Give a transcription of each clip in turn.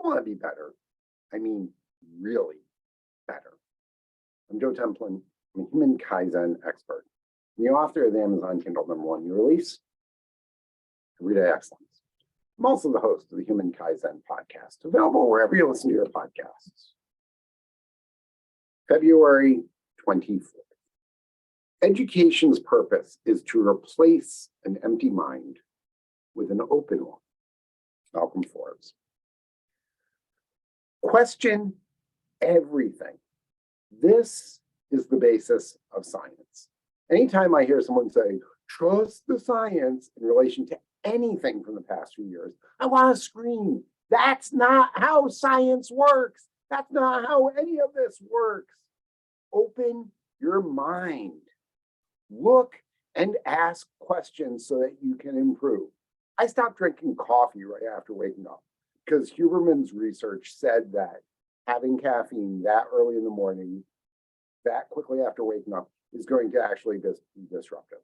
you want to be better. I mean, really better. I'm Joe Templin. I'm a human Kaizen expert. I'm the author of the Amazon Kindle #1 new release, Everyday Excellence. I'm also the host of the Human Kaizen podcast, available wherever you listen to your podcasts. February 24th. Education's purpose is to replace an empty mind with an open one. Malcolm Forbes. Question everything. This is the basis of science. Anytime I hear someone say, trust the science in relation to anything from the past few years, I want to scream. That's not how science works. That's not how any of this works. Open your mind. Look and ask questions so that you can improve. I stopped drinking coffee right after waking up because Huberman's research said that having caffeine that early in the morning, that quickly after waking up, is going to actually be disruptive.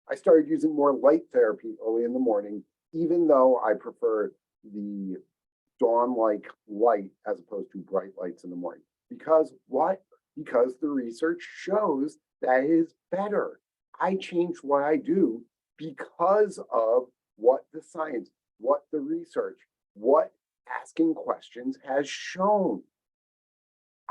I started using more light therapy early in the morning, even though I prefer the dawn-like light as opposed to bright lights in the morning. Because what? Because the research shows that it is better. I changed what I do because of what the science, what the research, what asking questions has shown.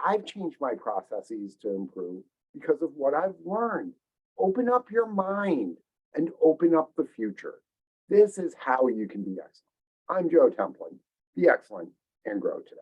I've changed my processes to improve because of what I've learned. Open up your mind and open up the future. This is how you can be excellent. I'm Joe Templin. Be excellent and grow today.